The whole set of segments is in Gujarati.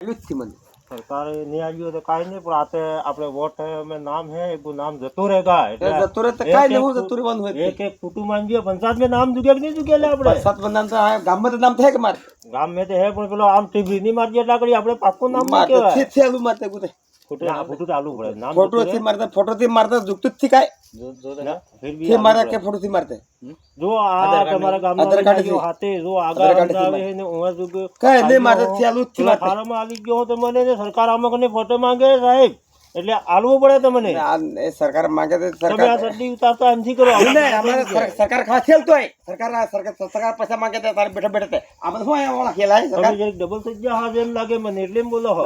सरकार नहीं आई हो तो काई नहीं, પણ આતે આપણે વોટ में नाम है वो नाम जतो रहेगा એટલે જતો રહે તો કાઈ નહીં, હું જતું રહેવાનું હોય એક એક કુટુંબ માંગીએ પંચાયત में नाम जुगे कि नहीं जुगे લે આપણે સાત બંધાન તો આ ગામમાં તો નામ થાય કે મારે ગામ में तो है પણ પેલો આમ ટીવી ની મારજે એટલા કરી આપણે પાક્કો નામ નહીં મારે કહેવાય થી થેલું મારતે ગુતે ફોટો ફોટો ચાલુ પડે નામ ફોટો થી મારતા જુકતું થી કાઈ फिर भी થી મારા કે ફોટો થી મારતે જો આ તમારા ગામમાં હાથે જો આગળ આવે છે ને ઉમર જુગે કાઈ નહીં મારતે થેલું થી મારતે ફાર્મ આવી ગયો તો મને સરકાર આમાં કને ફોટો માંગે સાહેબ એટલે આલવું પડે તમને એ સરકાર માંગે તો તમે આ સરકાર સડી ઉતારતા એમથી કરો નહીં અમારે સરકાર ખા થેલતો હોય સરકાર પૈસા માંગે તો તારે બેઠા બેઠા આમાં શું આયા ઓલા ખેલાય તમે સરકાર જરીક ડબલ થઈ ગયા હા એમ લાગે મને એટલે એમ બોલો હો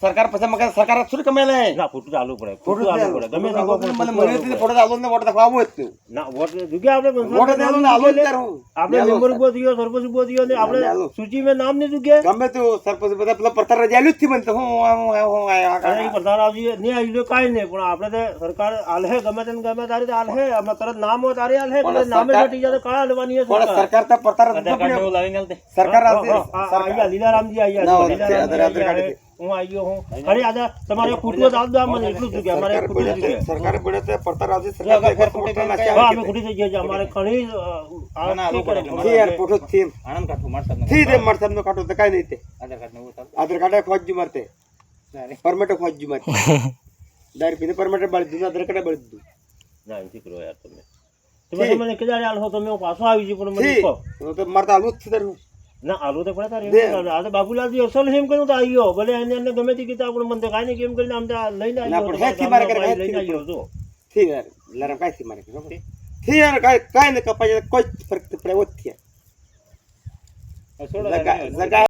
સરકાર પૈસા માંગે સરકાર શું કમે લે ના ફોટો ચાલુ પડે ફોટો ચાલુ પડે ગમે તે કોઈ મને મળ્યો તો ફોટો આલો ને વોટ દખવાવું જ તું ના વોટ જગ્યા આપણે વોટ દેલો ને આલો જ તારું આપણે મેમ્બર ઉભો થયો સરપંચ ઉભો થયો ને આપણે સૂચિ में નામ નહીં જગ્યા ગમે તું સરપંચ બધા પેલા પરતર રજાલ્યું જ થી મને તો હું અરે ઈ પ્રધાન આવજી નહીં આવી તો કાઈ નહીં પણ આપણે તો સરકાર આલહે ગમે તેને ગમે તારી તો આલહે અમે તરત નામ હોય તારી આલહે એટલે નામે ઘટી જાય તો કાળા લેવાની છે પણ સરકાર તો પરતર સરકાર આયા લીલારામજી આયા હું આવ્યો હું ખરી આજે તમારે ખૂટવું દાદ દો મને એટલું જ કે અમારે ખૂટી જ સરકાર પડે તો પરતર આવશે સરકાર ફોટો હા અમે ખૂટી થઈ ગયા છે અમારે ઘણી યાર ફોટો થી આનંદ કાઠો મારતા થી દે મારતા નો કાઠો તો કાઈ નહીં તે આધાર કાર્ડ ખોજી મારતે પરમિટ ખોજી મારતે ડાયર પીને પરમિટ બાળી દીધું આધાર કાર્ડ બાળી દીધું ના એથી કરો યાર તમે મને કેદારે આલ હો તમે પાછો આવી જ પણ મને કહો તો મારતા આલુ જ છે ના આલુ તો પડે તારે આ તો બાબુલાલજી અસલ હેમ કર્યું તો આવ્યો ભલે એને ગમે તે કીધા આપણે મને કાઈ ને કેમ કરીને આમ લઈને આવ્યો લઈને આવ્યો જો થી યાર લરમ કાઈ થી મારે થી યાર કાઈ ને કપાય કોઈ ફરક પડે ઓત થી જગા